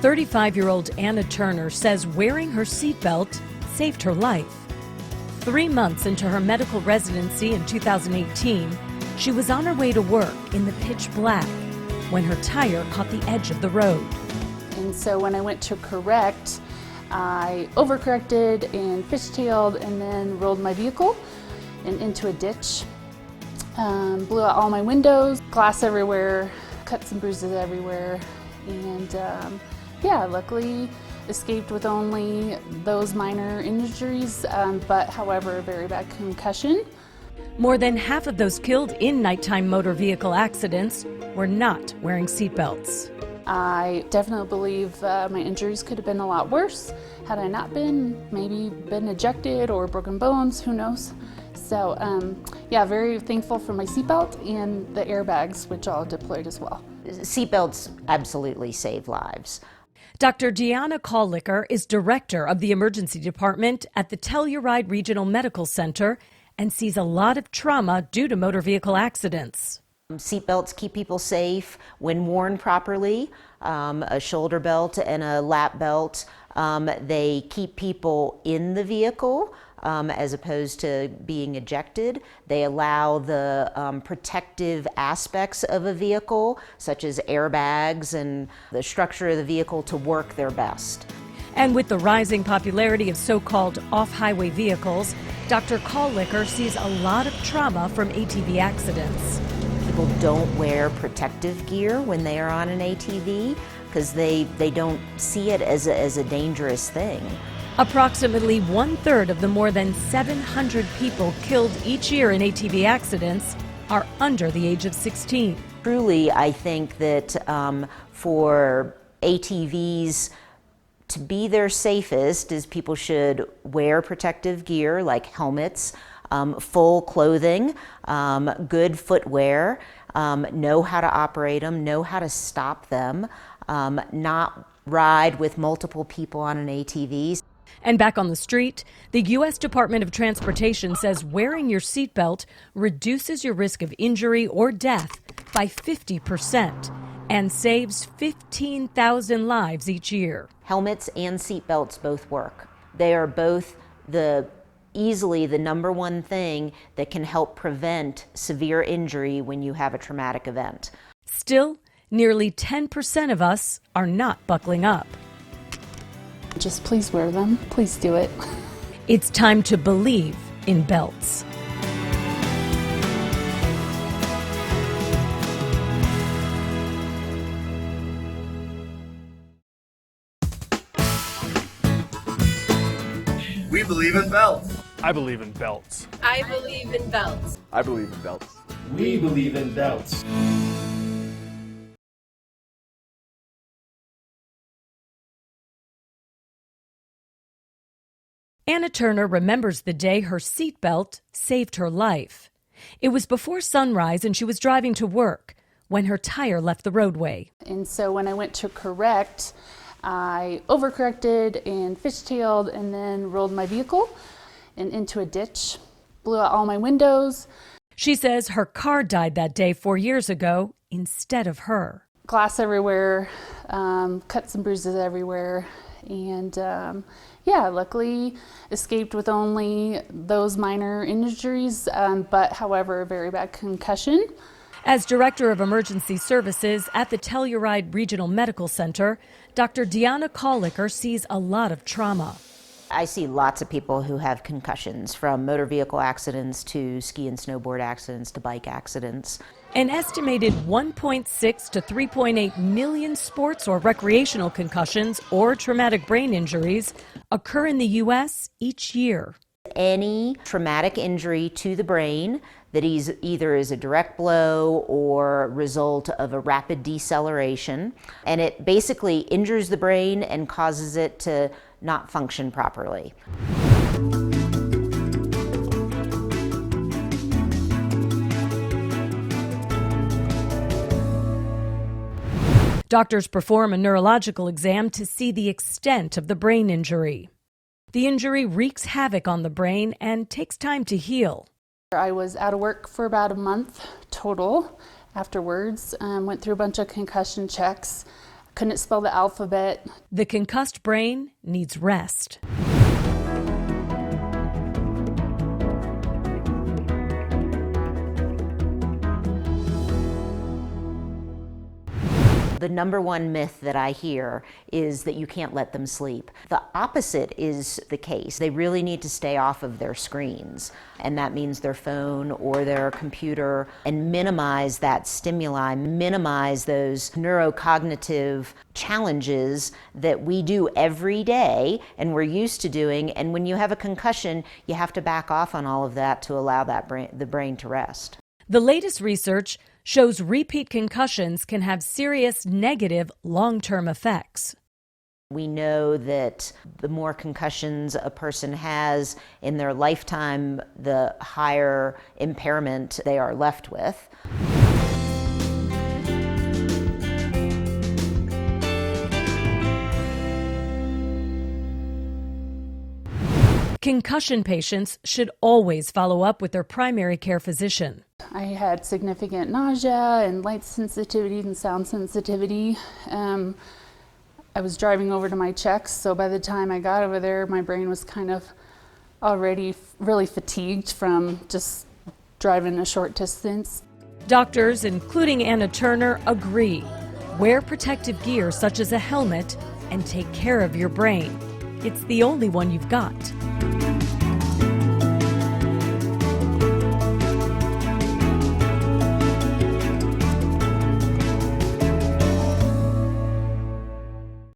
35-year-old Anna Turner says wearing her seatbelt saved her life. 3 months into her medical residency in 2018, she was on her way to work in the pitch black when her tire caught the edge of the road. And so when I went to correct, I overcorrected and fishtailed and then rolled my vehicle and into a ditch. Blew out all my windows, glass everywhere, cuts and bruises everywhere, and luckily escaped with only those minor injuries, but however, a very bad concussion. More than half of those killed in nighttime motor vehicle accidents were not wearing seatbelts. I definitely believe my injuries could have been a lot worse had I not maybe been ejected or broken bones, who knows. So very thankful for my seatbelt and the airbags, which all deployed as well. Seatbelts absolutely save lives. Dr. Deanna Kalliker is director of the emergency department at the Telluride Regional Medical Center and sees a lot of trauma due to motor vehicle accidents. Seatbelts keep people safe when worn properly. A shoulder belt and a lap belt, they keep people in the vehicle as opposed to being ejected. They allow the protective aspects of a vehicle, such as airbags and the structure of the vehicle, to work their best. And with the rising popularity of so-called off-highway vehicles, Dr. Kalliker sees a lot of trauma from ATV accidents. People don't wear protective gear when they are on an ATV because they don't see it as a dangerous thing. Approximately 1/3 of the more than 700 people killed each year in ATV accidents are under the age of 16. Truly, I think that for ATVs to be their safest is people should wear protective gear like helmets, full clothing, good footwear, know how to operate them, know how to stop them, not ride with multiple people on an ATV. And back on the street, the U.S. Department of Transportation says wearing your seatbelt reduces your risk of injury or death by 50% and saves 15,000 lives each year. Helmets and seatbelts both work. They are both easily the number one thing that can help prevent severe injury when you have a traumatic event. Still, nearly 10% of us are not buckling up. Just please wear them. Please do it. It's time to believe in belts. We believe in belts. I believe in belts. I believe in belts. I believe in belts. We believe in belts. Anna Turner remembers the day her seatbelt saved her life. It was before sunrise and she was driving to work when her tire left the roadway. And so when I went to correct, I overcorrected and fishtailed and then rolled my vehicle and into a ditch, blew out all my windows. She says her car died that day 4 years ago instead of her. Glass everywhere, cuts and bruises everywhere, and luckily escaped with only those minor injuries, but however, a very bad concussion. As Director of Emergency Services at the Telluride Regional Medical Center, Dr. Deanna Kalliker sees a lot of trauma. I see lots of people who have concussions, from motor vehicle accidents to ski and snowboard accidents to bike accidents. An estimated 1.6 to 3.8 million sports or recreational concussions or traumatic brain injuries occur in the U.S. each year. Any traumatic injury to the brain that either is a direct blow or result of a rapid deceleration, and it basically injures the brain and causes it to not function properly. Doctors perform a neurological exam to see the extent of the brain injury. The injury wreaks havoc on the brain and takes time to heal. I was out of work for about a month total afterwards. Went through a bunch of concussion checks, couldn't spell the alphabet. The concussed brain needs rest. The number one myth that I hear is that you can't let them sleep. The opposite is the case. They really need to stay off of their screens, and that means their phone or their computer, and minimize that stimuli, minimize those neurocognitive challenges that we do every day and we're used to doing. And when you have a concussion, you have to back off on all of that to allow the brain to rest. The latest research shows repeat concussions can have serious negative long-term effects. We know that the more concussions a person has in their lifetime, the higher impairment they are left with. Concussion patients should always follow up with their primary care physician. I had significant nausea and light sensitivity and sound sensitivity. I was driving over to my checks, so by the time I got over there, my brain was kind of already really fatigued from just driving a short distance. Doctors, including Anna Turner, agree. Wear protective gear such as a helmet and take care of your brain. It's the only one you've got.